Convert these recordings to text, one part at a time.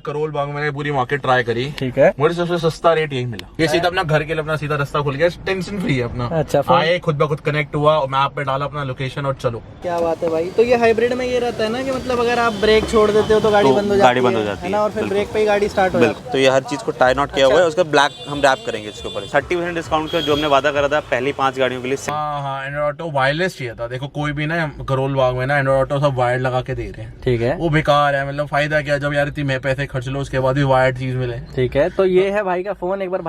करोल बाग मैंने पूरी market try करी। ठीक है, मुझे सबसे सस्ता रेट यही मिला। ये सीधा अपना घर के लिए अपना सीधा रास्ता खुल गया, टेंशन फ्री है अपना। अच्छा, आए खुद ब खुद कनेक्ट हुआ और मैप पे डाला अपना लोकेशन और चलो। क्या बात है भाई। तो ये हाइब्रिड में ये रहता है ना कि मतलब अगर आप ब्रेक छोड़ देते हो तो गाड़ी बंद हो जाती है ना, और फिर ब्रेक पे ही गाड़ी स्टार्ट हो जाती है। तो ये हर चीज को टाई नॉट किया हुआ है, उसका ब्लैक हम रैप करेंगे इसके ऊपर। 30% डिस्काउंट का जो हमने वादा करा था पहली 5 गाड़ियों के लिए। हाँ, एंड्रॉइड ऑटो वायरलेस चाहिए था। देखो कोई भी ना करोल बाग में ना एंड्रॉइड ऑटो सब वायर लगा के दे रहे हैं। ठीक है, वो बेकार है। मतलब फायदा क्या जब यार इतनी मैं पैसे खर्च लो उसके बाद भी वायर्ड चीज मिले। ठीक है। तो ये है भाई का फोन, एक बार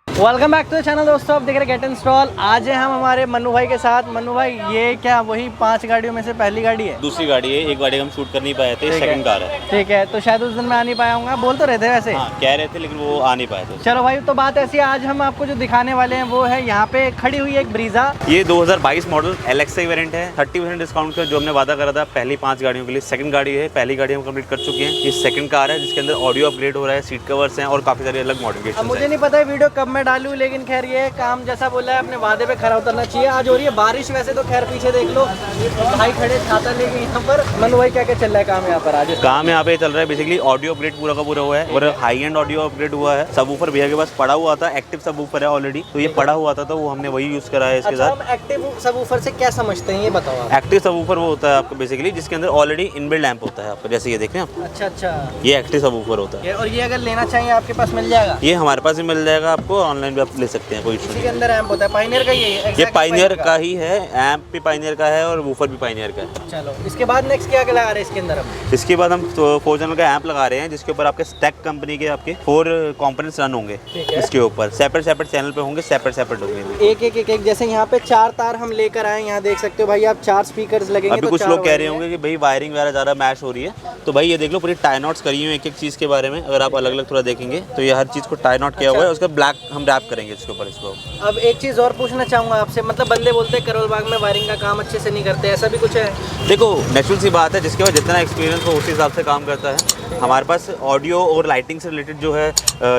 welcome back to the channel. दोस्तों आप देख रहे हैं गेट इंस्टॉल। आज है हम हमारे मन्नू भाई के साथ। मन्नू भाई ये क्या वही 5 गाड़ियों में से पहली गाड़ी है? दूसरी गाड़ी है, एक गाड़ी हम शूट कर नहीं पाए थे, सेकंड कार है। ठीक है, तो शायद उस दिन मैं आ नहीं पाया हूँ, बोल तो रहे थे वैसे। हाँ, कह रहे थे लेकिन वो आ नहीं पाए थे। चलो भाई, तो बात ऐसी है, आज हम आपको जो दिखाने वाले हैं वो है यहाँ पे खड़ी हुई एक ब्रीजा। ये 2022 मॉडल LXi वेरिएंट है। 30% डिस्काउंट का जो हमने वादा करा था पहली 5 गाड़ियों के लिए। सेकंड गाड़ी है, पहली गाड़ी हम कंप्लीट कर चुके हैं। ये सेकंड कार है जिसके अंदर ऑडियो अपग्रेड हो रहा है, सीट कवर्स हैं और काफी सारी अलग मॉडिफिकेशन। मुझे नहीं पता है वीडियो कब मैं डालूं, लेकिन खैर ये काम जैसा बोला है अपने वादे पे खरा उतरना चाहिए। आज हो रही है बारिश, वैसे तो खैर पीछे देख लो भाई खड़े छाता लेके यहाँ पर। मनु भाई क्या क्या चल रहा है काम यहाँ पर? आज काम यहाँ पे चल रहा है बेसिकली ऑडियो अपग्रेड पूरा का पूरा हुआ है और हाई एंड ऑडियो अपग्रेड हुआ है। सबवूफर भैया के पास पड़ा हुआ था, एक्टिव सबवूफर है ऑलरेडी, तो ये पड़ा हुआ था तो वो हमने वही यूज करा है इसके साथ। हम एक्टिव सबवूफर से क्या समझते हैं ये बताओ आप। एक्टिव सबवूफर वो होता है आपको बेसिकली जिसके अंदर ऑलरेडी इनबिल्ट एम्प होता है आपका, जैसे ये देख रहे हैं आप। अच्छा अच्छा, ये एक्टिव सबवूफर होता है। और ये अगर लेना चाहिए आपके पास मिल जाएगा? ये हमारे पास ही मिल जाएगा आपको, ऑनलाइन भी आप ले सकते हैं, कोई इशू इसी के अंदर एम्प होता है। पायनियर का ये पायनियर का ही है, एम्प भी पायनियर का है और वूफर भी पायनियर का है। चलो इसके बाद नेक्स्ट क्या लगा रहे हैं इसके अंदर हम? इसके बाद हम 4 चैनल का एम्प लगा रहे हैं जिसके ऊपर आपके स्टैक कंपनी के आपके 4 कंपोनेंट्स रन होंगे। इसके ऊपर सेपरेट चैनल पे होंगे, सेपरेट होंगे। एक जैसे यहाँ पे 4 तार हम लेकर आए, यहाँ देख सकते हो भाई आप 4 स्पीकर्स लगेंगे। अभी कुछ लोग कह रहे होंगे कि भाई वायरिंग वगैरह ज़्यादा मैच हो रही है, तो भाई ये देख लो पूरी टाई नॉट्स करी हुई है एक चीज़ के बारे में। अगर आप अलग अलग थोड़ा देखेंगे तो ये हर चीज़ को टाई नॉट किया हुआ है, उसका ब्लैक हम रैप करेंगे इसके ऊपर इसको। अब एक चीज़ और पूछना चाहूँगा आपसे, मतलब बंदे बोलते हैं करोल बाग में वायरिंग का काम अच्छे से नहीं करते, ऐसा भी कुछ है? देखो नेचुरल सी बात है, जिसके पास जितना एक्सपीरियंस हो उसी हिसाब से काम करता है। हमारे पास ऑडियो और लाइटिंग से रिलेटेड जो है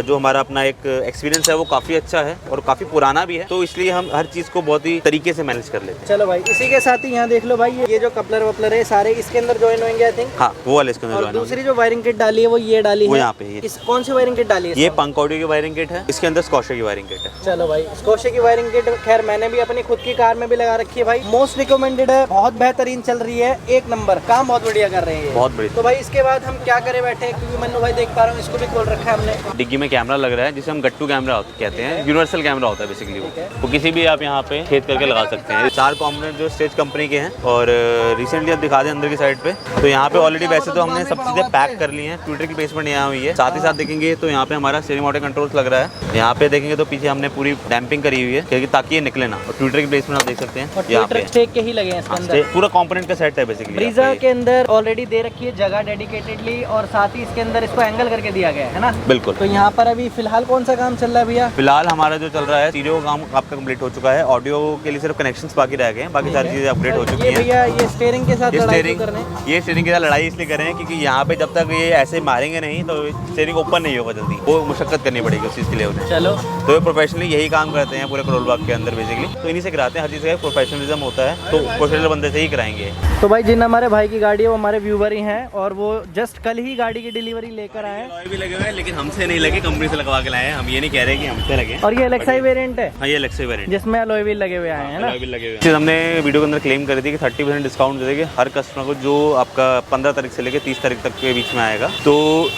जो हमारा अपना एक एक्सपीरियंस है वो काफ़ी अच्छा है और काफ़ी पुराना भी है, तो इसलिए हम हर चीज़ को बहुत ही तरीके से मैनेज कर लेते हैं। चलो भाई, इसी के साथ ही यहाँ देख लो भाई, ये जो कपलर वपलर है सारे इसके अंदर ज्वाइन होंगे आई थिंक। हाँ, वो वाले इसके अंदर और दूसरी जो वायरिंग किट डाली है वो ये डाली है, वो यहाँ पे है। इस कौन सी वायरिंग किट डाली है? ये पंक ऑडियो की वायरिंग किट है, इसके अंदर स्कॉशे की वायरिंग किट है। चलो भाई, स्कॉशे की वायरिंग किट खैर मैंने भी अपनी खुद की कार में भी लगा रखी है भाई, मोस्ट रिकमेंडेड है, बहुत बेहतरीन चल रही है, एक नंबर काम बहुत बढ़िया कर रहे हैं, बहुत बढ़िया। तो भाई इसके बाद हम क्या करे बैठे हैं, क्योंकि मन्नू भाई देख पा रहा हूँ इसको भी खोल रखा है हमने। डिग्गी में कैमरा लग रहा है जिसे हम गट्टू कैमरा कहते हैं, यूनिवर्सल कैमरा होता है बेसिकली वो किसी भी आप यहाँ पे छेद करके लगा सकते हैं। 4 कॉम्पोनेंट जो स्टेज कंपनी के हैं और रिसेंटली आप दिखा दें अंदर की साइड पे, तो यहाँ पे ऑलरेडी वैसे तो हमने सब चीजें पैक कर ली हैं, ट्विटर की प्लेसमेंट यहाँ हुई है। साथ ही साथ देखेंगे तो यहाँ पे हमारा स्टीयरिंग ऑटो कंट्रोल्स लग रहा है। यहाँ पे देखेंगे तो पीछे हमने पूरी डैम्पिंग करी हुई है क्योंकि ताकि ये निकले ना, और ट्विटर की प्लेसमेंट आप देख सकते हैं यहाँ पे स्टेक के ही लगे हैं इसके अंदर, पूरा कंपोनेंट का सेट है बेसिकली। ब्रीजा के अंदर ऑलरेडी दे रखी है जगह डेडिकेटेडली, और साथ ही इसके अंदर इसको एंगल करके दिया गया है ना। बिल्कुल। तो यहाँ पर अभी फिलहाल कौन सा काम चल रहा है भैया? फिलहाल हमारा जो चल रहा है स्टीरियो का काम आपका कंप्लीट हो चुका है, ऑडियो के लिए सिर्फ कनेक्शंस बाकी रह गए हैं, बाकी सारी चीजें अपडेट हो चुकी हैं। भैया ये स्टीयरिंग के साथ लड़ाई क्यों कर रहे हैं? ये स्टीयरिंग के साथ लड़ाई इसलिए कर रहे हैं क्योंकि यहाँ पे जब तक ये ऐसे मारेंगे नहीं तो स्टीयरिंग ओपन नहीं होगा जल्दी, वो मुशक्कत करनी पड़ेगी उस चीज़ के लिए उन्हें। चलो, तो ये प्रोफेशनली यही काम करते हैं पूरे करोल बाग के अंदर बेसिकली, तो इन्हीं से कराते हैं। हर चीज़ का प्रोफेशनलिज्म होता है, तो प्रोफेशनल बंदे से ही कराएंगे। तो भाई जिन हमारे भाई की गाड़ी है वो हमारे व्यूवर ही हैं, और वो जस्ट कल ही गाड़ी की डिलीवरी लेकर आए हैं। भी लगे हुए हैं लेकिन हमसे नहीं लगे, कंपनी से लगवा के लाए हैं, हम ये नहीं कह रहे कि हमसे लगे। और ये LXi वेरिएंट है? हाँ, ये LXi वेरिएंट जिसमें अलॉय व्हील लगे हुए आए हैं ना। लगे हुए। हमने वीडियो के अंदर क्लेम करी थी कि 30% डिस्काउंट देंगे हर कस्टमर को जो आपका 15 तारीख से लेकर 30 तारीख तक के बीच में आएगा। तो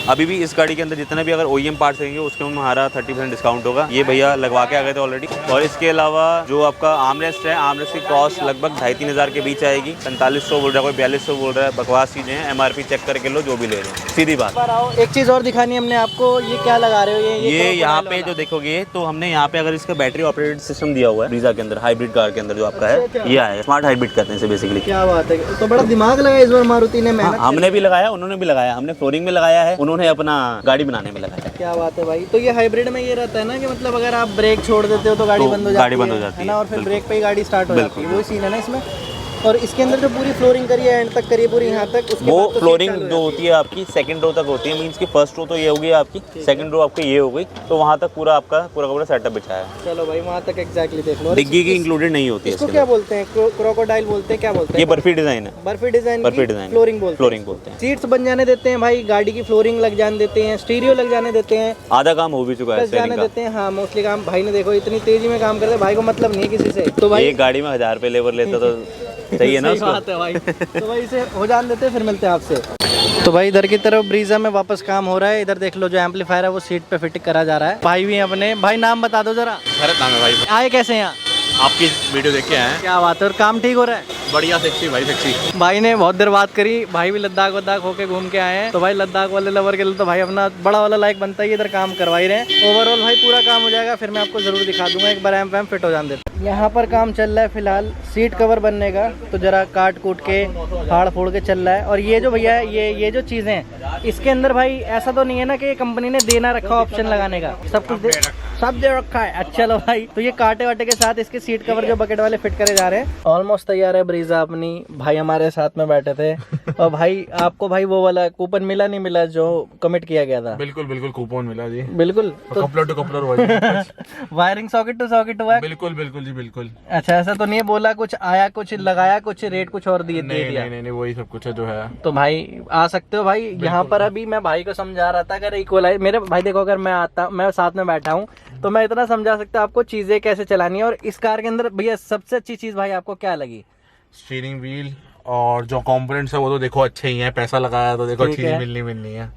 अभी भी इस गाड़ी के अंदर जितना भी अगर OEM पार्ट्स रहेंगे उसके में हमारा 30% डिस्काउंट होगा। ये भैया लगवा के आ गए थे ऑलरेडी। और इसके अलावा जो आपका आर्मरेस्ट है, आर्मरेस्ट की कॉस्ट लगभग 2,500-3 हज़ार के बीच आएगी। 4500 बोल रहा है, कोई 4200 बोल रहा है, बकवास चीजें हैं। MRP चेक करके लो जो भी ले रहे हो, सीधी बात। एक चीज और दिखानी हमने आपको, ये क्या लगा रहे हो? ये यहाँ पे जो देखोगे तो हमने यहाँ पे अगर इसका बैटरी ऑपरेटेड सिस्टम दिया हुआ है ब्रीजा के अंदर, हाइब्रिड कार के अंदर जो आपका है ये आया है, स्मार्ट हाइब्रिड कहते हैं इसे बेसिकली। क्या बात है, तो बड़ा दिमाग लगा इस बार मारुति ने। हमने भी लगाया, उन्होंने भी लगाया, हमने फ्लोरिंग में लगाया है, उन्होंने अपना गाड़ी बनाने में लगाया। क्या बात है भाई। तो ये हाइब्रिड में ये रहता है ना कि मतलब अगर आप ब्रेक छोड़ देते हो तो गाड़ी बंद हो जाती है ना, और फिर ब्रेक पे ही गाड़ी स्टार्ट हो जाती है, वही सीन है ना इसमें। और इसके अंदर जो पूरी फ्लोरिंग करी है एंड तक करी है पूरी यहाँ तक, उसके वो बाद तो सीट फ्लोरिंग चालू है जो होती है आपकी सेकंड रो तक होती है, मींस की फर्स्ट रो तो ये हो गई आपकी, सेकंड रो आपकी ये हो गई, तो वहाँ तक पूरा आपका पूरा सेटअप बिछा है। चलो भाई वहाँ तक एग्जैक्टली देख लो। डिग्गी की इंक्लूडेड नहीं होती है इसको इसके क्या अंदर। बोलते हैं? क्रोकोडाइल बोलते हैं, क्या बोलते हैं? ये बर्फी डिजाइन है, barfi design barfi design flooring बोलते हैं। सीट्स बन जाने देते हैं भाई, गाड़ी की फ्लोरिंग लग जाने देते हैं, स्टीरियो लग जाने देते हैं, आधा काम हो भी चुका है बस जाने देते हैं। हाँ मोस्टली काम भाई ने देखो इतनी तेजी में काम करते हैं, भाई को मतलब नहीं है किसी से। तो भाई एक गाड़ी में 1000 रुपये लेबर लेता तो सही है ना सही उसको। बात है भाई। तो भाई इसे हो जाने देते हैं, फिर मिलते हैं आपसे। तो भाई इधर की तरफ ब्रीजा में वापस काम हो रहा है। इधर देख लो जो एम्पलीफायर है वो सीट पे फिट करा जा रहा है। भाई भी हैं अपने। भाई नाम बता दो जरा। भरत नाम है भाई। आए कैसे यहाँ? आपकी वीडियो देख के आए हैं। क्या बात है। और काम ठीक हो रहा है? बढ़िया, सेक्सी भाई, सेक्सी। भाई ने बहुत देर बात करी। भाई भी लद्दाख वद्दाख होके घूम के आए हैं, तो भाई लद्दाख वाले लवर के लिए तो भाई अपना बड़ा वाला लाइक बनता है। इधर काम करवा ही रहे हैं। ओवरऑल भाई पूरा काम हो जाएगा, फिर मैं आपको जरूर दिखा दूंगा। एक बार एम फिट हो जाने देते। यहाँ पर काम चल रहा है फिलहाल सीट कवर बनने का, तो जरा काट कूट के फाड़ फोड़ के चल रहा है। और ये जो भैया है ये जो चीज़ें हैं इसके अंदर भाई ऐसा तो नहीं है ना कि कंपनी ने देना रखा ऑप्शन लगाने का, सब कुछ सब दे रखा है। अच्छा लो भाई, तो ये कांटे वाटे के साथ इसके सीट कवर जो बकेट वाले फिट करे जा रहे हैं। ऑलमोस्ट तैयार है ब्रीजा अपनी। भाई हमारे साथ में बैठे थे। और भाई आपको भाई वो वाला कूपन मिला नहीं मिला जो कमिट किया गया था? बिल्कुल बिल्कुल कूपन मिला जी। बिल्कुल। तो कपलर टू कपलर हुआ वायरिंग सॉकेट टू सॉकेट हुआ है? बिल्कुल बिल्कुल जी बिल्कुल। अच्छा ऐसा तो नहीं है बोला कुछ आया कुछ लगाया कुछ रेट कुछ और दिए दे दिया? नहीं वही सब कुछ है जो है। तो भाई आ सकते हो भाई यहाँ पर। अभी मैं भाई को समझा रहा था अगर इक्वलाइज मेरे भाई देखो अगर मैं साथ में बैठा हूँ तो मैं इतना समझा सकता हूँ आपको चीजें कैसे चलानी है। और इस कार के अंदर भैया सबसे अच्छी चीज भाई आपको क्या लगी? स्टीयरिंग व्हील और जो कंपोनेंट्स है वो तो देखो अच्छे ही हैं, पैसा लगाया तो देखो अच्छी मिलनी है।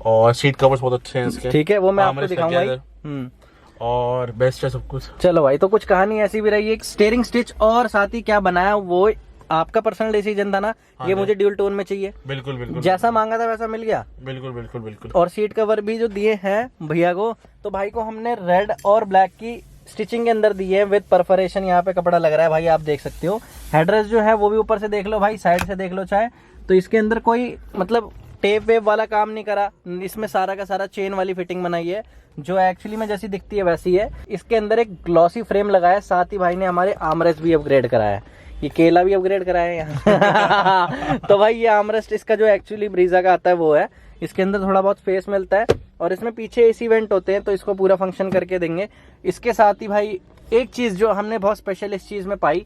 और सीट कवर्स बहुत अच्छे हैं इसके। ठीक है वो मैं आपको दिखाऊंगा। और बेस्ट है सब कुछ। चलो भाई, तो कुछ कहानी ऐसी भी रही है। स्टीयरिंग स्टिच और साथ ही क्या बनाया वो आपका पर्सनल डिसीजन था ना। ये मुझे ड्यूल टोन में चाहिए। बिल्कुल बिल्कुल, जैसा मांगा था वैसा मिल गया। बिल्कुल बिल्कुल बिल्कुल। और सीट कवर भी जो दिए हैं भैया को, तो भाई को हमने रेड और ब्लैक की स्टिचिंग के अंदर दी है विद परफोरेशन। यहाँ पे कपड़ा लग रहा है भाई, आप देख सकते हो। हेडरेस्ट जो है वो भी ऊपर से देख लो भाई, साइड से देख लो चाहे। तो इसके अंदर कोई मतलब टेप वेप वाला काम नहीं करा। इसमें सारा का सारा चेन वाली फिटिंग बनाई है जो एक्चुअली में जैसी दिखती है वैसी है। इसके अंदर एक ग्लॉसी फ्रेम लगाया है। साथ ही भाई ने हमारे आर्मरेस्ट भी अपग्रेड कराया है। ये केला भी अपग्रेड कराया है यहाँ। तो भाई ये आर्मरेस्ट इसका जो एक्चुअली ब्रीजा का आता है वो है। इसके अंदर थोड़ा बहुत स्पेस मिलता है और इसमें पीछे एसी वेंट होते हैं, तो इसको पूरा फंक्शन करके देंगे। इसके साथ ही भाई एक चीज जो हमने बहुत स्पेशल इस चीज में पाई,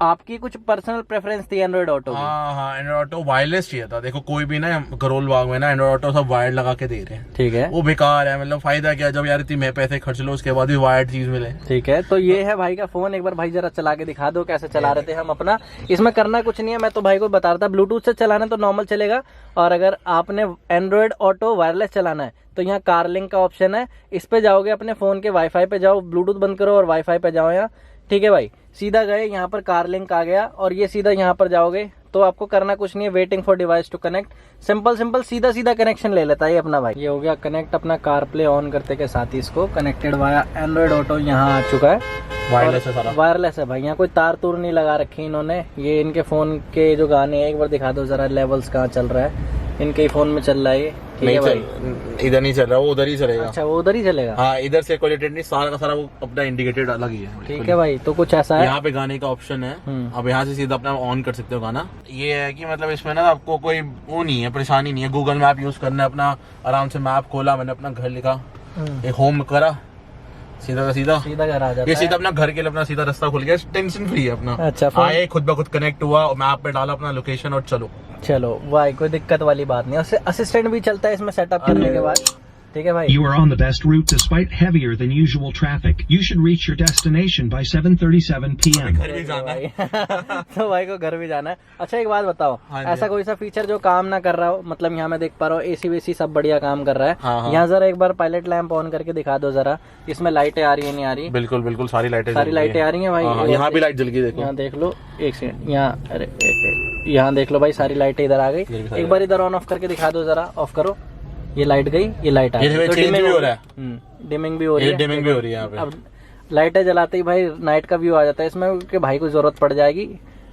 आपकी कुछ पर्सनल प्रेफरेंस थी एंड्रॉइड ऑटो की। हाँ एंड्रॉइड ऑटो वायरलेस चाहिए था। देखो कोई भी ना करोल बाग में ना एंड्रॉइड ऑटो सब वायर्ड लगा के दे रहे हैं। ठीक है, वो बेकार है। मतलब फायदा क्या जब यार इतनी मैं पैसे खर्च लो उसके बाद भी वायर्ड चीज मिले। ठीक है, तो ये है भाई का फोन। एक बार भाई जरा चला के दिखा दो कैसे चला रहे थे हम अपना। इसमें करना कुछ नहीं है, मैं तो भाई को बता रहा था। ब्लूटूथ से चलाना तो नॉर्मल चलेगा, और अगर आपने एंड्रॉइड ऑटो वायरलेस चलाना है तो यहाँ कारलिंक का ऑप्शन है। इस पे जाओगे, अपने फोन के वाईफाई पे जाओ, ब्लूटूथ बंद करो और वाईफाई पे जाओ यहाँ। ठीक है भाई, सीधा गए, यहाँ पर कार लिंक आ गया और ये सीधा यहाँ पर जाओगे तो आपको करना कुछ नहीं है। Waiting for device to connect, simple सीधा कनेक्शन ले लेता है अपना भाई। ये हो गया कनेक्ट अपना कार प्ले ऑन करते के साथ ही इसको कनेक्टेड वाया एंड्रॉइड ऑटो यहाँ आ चुका है। वायरलेस है सारा, वायरलेस है भाई। यहाँ कोई तार तूर नहीं लगा रखी इन्होंने। ये इनके फोन के जो गाने हैं एक बार दिखा दो जरा, लेवल्स कहाँ चल रहा है इनके ही फोन में चल रहा है ये। नहीं चल, इधर नहीं चल रहा, वो उधर ही चलेगा। अच्छा वो उधर ही चलेगा। हाँ इधर से क्वालिटेड नहीं, सारा का सारा वो अपना इंडिकेटेड अलग ही है। ठीक है भाई, तो कुछ ऐसा है। यहाँ पे गाने का ऑप्शन है, अब यहाँ से सीधा अपना ऑन कर सकते हो गाना। ये है कि मतलब इसमें ना आपको कोई वो नहीं है, परेशानी नहीं है। गूगल मैप यूज करना है अपना, आराम से मैप खोला, मैंने अपना घर लिखा, एक होम करा, सीधा घर आ जाता ये है। सीधा अपना घर के लिए अपना सीधा रास्ता खुल गया, टेंशन फ्री है अपना। अच्छा, आए खुद ब खुद कनेक्ट हुआ, मैप पे डाला अपना लोकेशन और चलो भाई कोई दिक्कत वाली बात नहीं। उससे असिस्टेंट भी चलता है इसमें सेटअप करने के बाद। ठीक है भाई। You are on the best route despite heavier than usual traffic. You should reach your destination by 7:37 p.m. घर भी जाना है। तो भाई को घर भी जाना है। अच्छा एक बात बताओ, हाँ ऐसा कोई सा फीचर जो काम ना कर रहा हो, मतलब यहाँ मैं देख पा रहा हूँ एसी वेसी सब बढ़िया काम कर रहा है। हाँ। यहाँ जरा एक बार पायलट लैंप ऑन करके दिखा दो जरा, इसमें लाइटें आ रही है नहीं आ रही? बिल्कुल सारी लाइटें आ रही है भाई। यहाँ भी लाइट जल गई, देखो यहाँ देख लो, एक सेकंड, यहाँ अरे यहाँ देख लो भाई, सारी लाइटें इधर आ गई। एक बार इधर ऑन ऑफ करके दिखा दो जरा, ऑफ करो। ये लाइट गई, ये लाइट आ गई, तो डिमिंग भी हो रहा है। डिमिंग भी हो रही है, डिमिंग भी हो रही है यहाँ पे। अब लाइटें जलाते ही भाई नाइट का व्यू आ जाता है इसमें, कि भाई को जरूरत पड़ जाएगी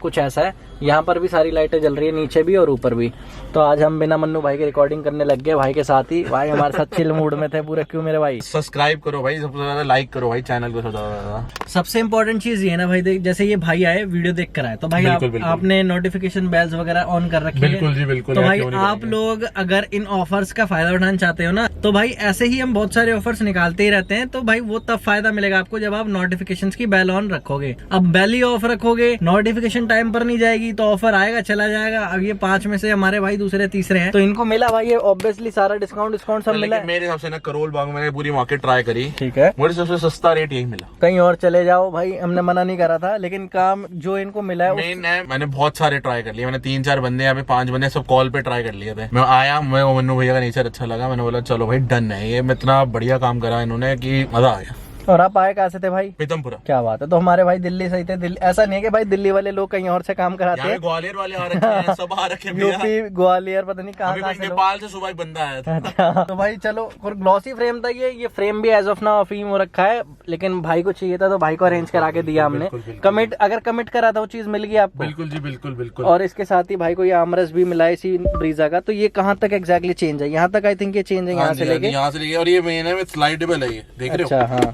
कुछ ऐसा है। यहाँ पर भी सारी लाइटें जल रही है, नीचे भी और ऊपर भी। तो आज हम बिना मन्नू भाई की रिकॉर्डिंग करने लग गए भाई के साथ ही। भाई हमारे साथ चिल मूड में थे पूरे, क्यों मेरे भाई? सब्सक्राइब करो भाई, सबसे ज्यादा लाइक करो भाई चैनल को, सबसे ज्यादा। सबसे इम्पोर्टेंट चीज ये है ना भाई, देख जैसे ये भाई आए वीडियो देख कर आए, तो भाई आपने नोटिफिकेशन बेल्स वगैरह ऑन कर रखी है। बिल्कुल जी बिल्कुल। तो भाई आप लोग अगर इन ऑफर्स का फायदा उठाना चाहते हो ना, तो भाई ऐसे ही हम बहुत सारे ऑफर्स निकालते ही रहते हैं। तो भाई वो तब फायदा मिलेगा आपको जब आप नोटिफिकेशंस की बेल ऑन रखोगे। अब बेल ही ऑफ रखोगे, नोटिफिकेशन टाइम पर नहीं जाएगी, तो ऑफर आएगा चला जाएगा। अब ये 5 में से हमारे भाई दूसरे तीसरे हैं, तो इनको मिला भाई ये ऑब्वियसली सारा डिस्काउंट सब मिला। मेरे हिसाब से ना करोल बाग में पूरी मार्केट ट्राई करी, ठीक है, मुझे सबसे सस्ता रेट यही मिला। कहीं और चले जाओ भाई, हमने मना नहीं करा था, लेकिन काम जो इनको मिला है मैंने बहुत सारे ट्राई कर लिए। मैंने 3-4 बंदे यहाँ पे 5 बंदे सब कॉल पे ट्राई कर लिए थे। मैं आया, मैं मन्नू भैया का नेचर अच्छा लगा, मैंने बोला चलो भाई डन है ये। इतना बढ़िया काम करा इन्होंने कि मजा आ गया। और आप आए कहाँ से थे भाई? पीतमपुरा। क्या बात है, तो हमारे भाई दिल्ली से ही थे। दिल्ली ऐसा नहीं है कि भाई दिल्ली वाले लोग कहीं और से काम कराते हैं, ग्वालियर वाले आ रखे हैं, सब आ रखे हैं। यूपी ग्वालियर पता नहीं कहाँ से नेपाल से सुबह बंदा आया था। अच्छा तो भाई चलो, और ग्लॉसी फ्रेम था ये फ्रेम भी एज ऑफ नाउ अफीम हो रखा है, लेकिन भाई को चाहिए था तो भाई को अरेंज करा के दिया हमने। कमिट अगर कमिट करा था वो चीज मिल गई आपको? बिल्कुल जी बिल्कुल बिल्कुल। और इसके साथ ही भाई को ये आमरस भी मिला है इसी ब्रीजा का। तो ये कहाँ तक एग्जैक्टली चेंज है? यहाँ तक आई थिंक ये चेंज है, यहाँ से लेके। और ये मेन है स्लाइडेबल है, ये देख रहे हो? अच्छा हाँ,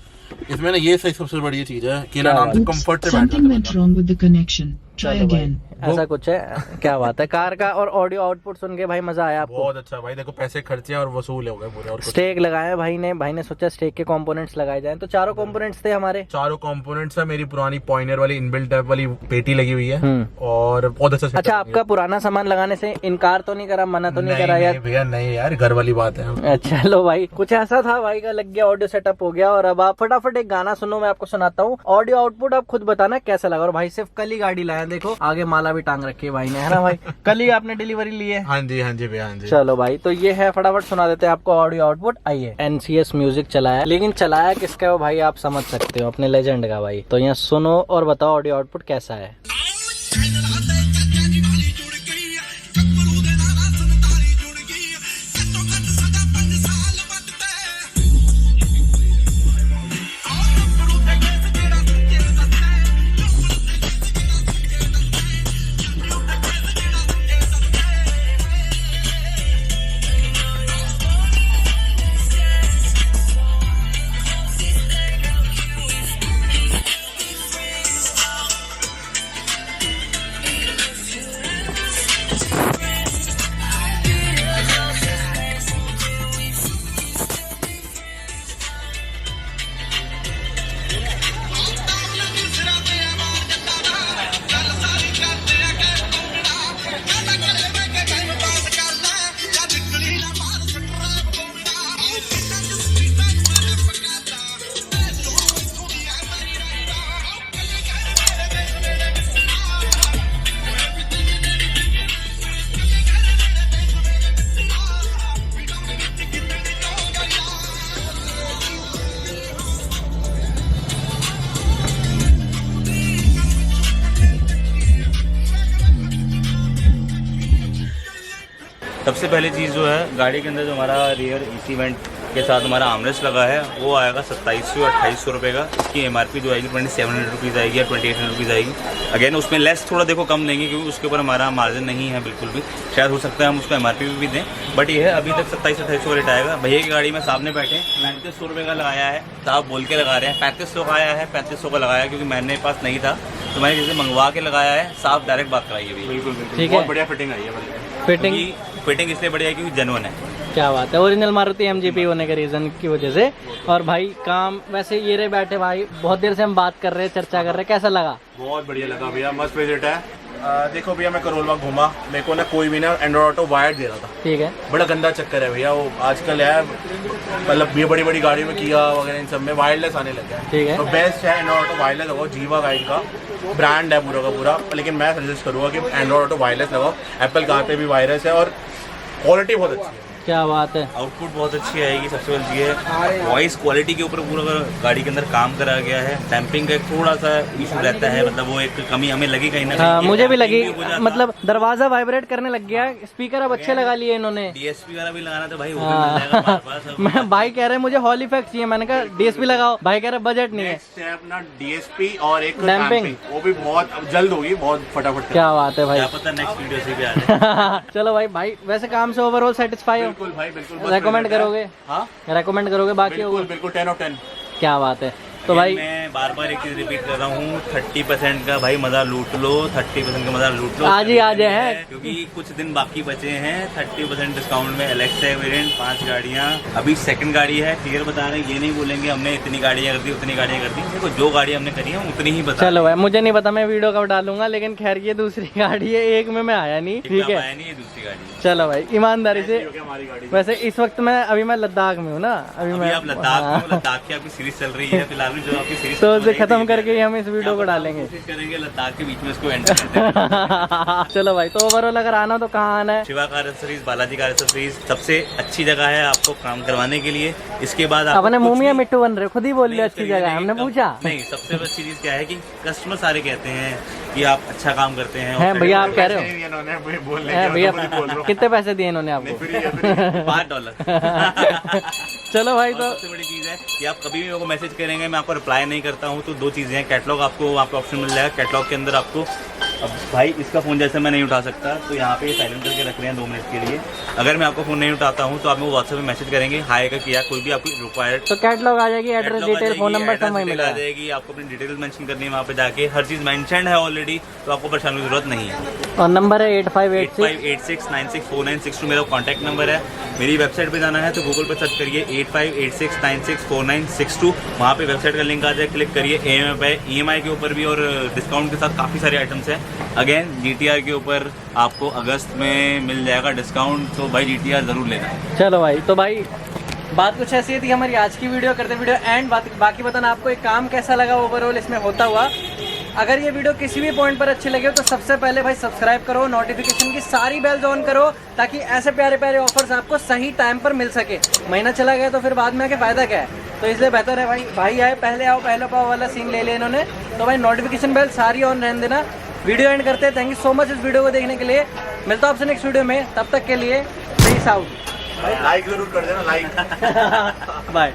इसमें ना ये सही सबसे बड़ी चीज है कि ना आराम से कंफर्ट से बैठ Something went wrong with the connection. Try again. ऐसा कुछ है। क्या बात है, कार का और ऑडियो आउटपुट सुन के भाई मजा आया आपको? बहुत अच्छा भाई, देखो पैसे खर्चे और वसूल हो गए पूरे। और स्टेक लगाया भाई ने सोचा स्टेक के कंपोनेंट्स लगाए जाएं, तो चारों कंपोनेंट्स थे हमारे। चारों कंपोनेंट्स है। मेरी पुरानी पॉइंटर वाली इनबिल्ट टाइप वाली पेटी लगी हुई है और बहुत अच्छा। अच्छा, आपका पुराना सामान लगाने से इनकार तो नहीं करा, मना तो नहीं करा यार? भैया नहीं यार, घर वाली बात है। अच्छा लो भाई, कुछ ऐसा था भाई का लग गया, ऑडियो सेटअप हो गया। और अब आप फटाफट एक गाना सुनो, मैं आपको सुनाता हूँ। ऑडियो आउटपुट आप खुद बताना कैसा लगा। और भाई सिर्फ कल ही गाड़ी लाया, देखो आगे माला भी टांग रखी है भाई ने, है ना भाई? कल ही आपने डिलीवरी ली है? हाँ जी भैया, हाँ जी। चलो भाई, तो ये है, फटाफट सुना देते हैं आपको ऑडियो आउटपुट। आइए। NCS म्यूजिक चलाया, लेकिन चलाया किसका है वो भाई आप समझ सकते हो, अपने लेजेंड का भाई। तो यहाँ सुनो और बताओ ऑडियो आउटपुट कैसा है। सबसे पहले चीज़ जो है, गाड़ी के अंदर जो हमारा रियर एसी वेंट के साथ हमारा आर्मरेस्ट लगा है वो आएगा 2700-2800 रुपये का। इसकी MRP जो आएगी 2700 रुपीज़ आएगी या 2800 रुपीज़ आएगी। अगेन उसमें लेस थोड़ा देखो कम लेंगे, क्योंकि उसके ऊपर हमारा मार्जिन नहीं है बिल्कुल भी। शायद हो सकता है हम उसको MRP भी दें, बट ये है अभी तक 2700-2800 रेट आएगा। भैया की गाड़ी में सामने बैठे 3500 रुपये का लगाया है, साहब बोल के लगा रहे हैं। 3500 का आया है, 3500 का लगाया क्योंकि मैंने पास नहीं था, तो मैंने जैसे मंगवा के लगाया है। साफ डायरेक्ट बात कराइए भैया। बिल्कुल ठीक है, बहुत बढ़िया फिटिंग आई है। फिटिंग इसलिए बढ़िया है क्योंकि जेन्युइन है। क्या बात है, ओरिजिनल मारुति MGP होने के रीजन की वजह से। और भाई काम वैसे ये रहे बैठे भाई, बहुत देर से हम बात कर रहे हैं, चर्चा कर रहे हैं, कैसा लगा? बहुत बढ़िया लगा भैया, मस्त विजिट है। देखो भैया, मैं करोल बाग घूमा, मेरे को ना कोई भी ना एंड्रॉइड ऑटो वायर्ड दे रहा था। ठीक है, बड़ा गंदा चक्कर है भैया वो आजकल है, मतलब ये बड़ी बड़ी गाड़ियों में किया वगैरह इन सब में वायरलेस आने लगा है। ठीक है, तो बेस्ट है एंड्रॉइड ऑटो वायरलेस लगाओ। जीवा गाइड का ब्रांड है पूरा का पूरा, लेकिन मैं सजेस्ट करूँगा कि एंड्रॉइड ऑटो वायरलेस लगाओ। एप्पल कार पे भी वायरलेस है और क्वालिटी बहुत अच्छी है। क्या बात है। आउटपुट बहुत अच्छी आएगी, सबसे बड़ी चीज़ है वॉइस क्वालिटी के ऊपर पूरा गाड़ी के अंदर काम करा गया है। डैम्पिंग का एक थोड़ा सा इशू रहता है, मतलब वो एक कमी हमें लगी कहीं ना कहीं। हाँ, मुझे भी लगी, हो जाता। मतलब दरवाजा वाइब्रेट करने लग गया। स्पीकर अब अच्छे लगा लिए इन्होंने। डीएसपी वगैरह भी लगाना तो भाई वो भी मिल जाएगा हमारे पास। अब मैं भाई कह रहे हैं मुझे हॉल इफेक्ट चाहिए, मैंने कहा डीएसपी लगाओ, भाई कह रहे बजट नहीं है। नेक्स्ट है अपना डीएसपी और एक Damping। damping। वो भी बहुत अब जल्द होगी, बहुत फटाफट। क्या बात है भाई। क्या पता नेक्स्ट वीडियो से भी आ जाए। चलो भाई वैसे काम से ओवरऑल सेटिस्फाई हो? बिल्कुल भाई बिल्कुल। रेकमेंड करोगे? हाँ रेकमेंड करोगे बाकी बिल्कुल बिल्कुल 10 of 10। क्या बात है। तो भाई मैं बार बार एक चीज रिपीट कर रहा हूँ, 30% का भाई मजा लूट लो, 30% का मजा लूट लो। आज ही आ जाए है। क्योंकि कुछ दिन बाकी बचे हैं। 30% डिस्काउंट में एलेक्सा वेरिएंट 5 गाड़ियाँ, अभी सेकंड गाड़ी है। क्लियर बता रहे हैं, ये नहीं बोलेंगे हमने इतनी गाड़ियाँ कर दी उतनी गाड़ियाँ कर दी। देखो जो गाड़ी हमने करी है उतनी ही बता। चलो भाई, मुझे नहीं पता, मैं वीडियो कब डालूंगा, लेकिन खैर ये दूसरी गाड़ी है, एक में मैं आया नहीं। ठीक है, नहीं, ये दूसरी गाड़ी है। चलो भाई ईमानदारी से। हमारी गाड़ी वैसे इस वक्त मैं लद्दाख में हूँ ना, अभी अभी मैं आप लद्दाख में हो, लद्दाख की आपकी सीरीज चल रही है फिलहाल में, जो आपकी सीरीज तो उसे खत्म करके ही हम इस वीडियो को डालेंगे। कोशिश करेंगे लद्दाख के बीच में इसको एंटर करते हैं। चलो भाई, तो ओवरऑल अगर आना तो कहाँ आना है? Shiva car accessories, Balaji car accessories सबसे अच्छी जगह है आपको काम करवाने के लिए। इसके बाद आपको अपने मुंह कुछ में भी- मिट्टू बन रहे, खुद ही बोल नहीं, लिया इस अच्छी तरीके जगह है, नहीं, हमने पूछा नहीं। सबसे अच्छी चीज क्या है कि कस्टमर सारे कहते हैं कि आप अच्छा काम करते हैं। हैं भैया, आप कह रहे हो? इन्होंने बोलने हैं भैया, बोल रहा हूँ। कितने पैसे दिए इन्होंने आपको? $5। चलो भाई, और तो सबसे बड़ी चीज़ है कि आप कभी भी मेरे को मैसेज करेंगे, मैं आपको रिप्लाई नहीं करता हूँ। तो दो चीज़ें हैं, कैटलॉग आपको वहाँ पे ऑप्शन मिल जाएगा। कैटलॉग के अंदर आपको, अब भाई इसका फ़ोन जैसे मैं नहीं उठा सकता तो यहाँ पे साइलेंट करके रख रहे हैं 2 मिनट के लिए। अगर मैं आपको फ़ोन नहीं उठाता हूँ तो आप मेरे को व्हाट्सएप में मैसेज करेंगे, हाय का किया, कोई भी आपकी रिक्वायर्ड तो कैटलॉग आ जाएगी, एड्रेस डिटेल, फोन नंबर सब वहीं आ मिलेगा। जाएगी। आपको अपनी डिटेल मेंशन करनी है वहाँ पे जाके, हर चीज़ मेंशन है ऑलरेडी, तो आपको परेशानी की जरूरत नहीं है। और नंबर है 8586। 8586964962 मेरा कॉन्टैक्ट नंबर है। मेरी वेबसाइट पे जाना है तो गूगल पे सर्च करिए 8586964962, वहाँ पे वेबसाइट का लिंक आ जाए, क्लिक करिए। EMI के ऊपर भी और डिस्काउंट के साथ काफ़ी सारे आइटम्स हैं। अगेन GTR के ऊपर आपको अगस्त में मिल जाएगा डिस्काउंट, तो भाई GTR ज़रूर लेना। चलो भाई, तो भाई बात कुछ ऐसी थी हमारी आज की वीडियो, करते वीडियो एंड बाकी बताना आपको एक काम कैसा लगा ओवरऑल इसमें होता हुआ। अगर ये वीडियो किसी भी पॉइंट पर अच्छी लगे तो सबसे पहले भाई सब्सक्राइब करो, नोटिफिकेशन की सारी बेल्स ऑन करो, ताकि ऐसे प्यारे प्यारे ऑफर्स आपको सही टाइम पर मिल सके। महीना चला गया तो फिर बाद में आके फ़ायदा क्या है? तो इसलिए बेहतर है भाई आए पहले आओ पहले पाओ वाला सीन ले लिया इन्होंने। तो भाई नोटिफिकेशन बेल सारी ऑन रहने देना। वीडियो एंड करते हैं। थैंक यू सो मच इस वीडियो को देखने के लिए। मिलता हूं आपसे नेक्स्ट वीडियो में, तब तक के लिए पीस आउट। लाइक जरूर कर देना, लाइक। बाय।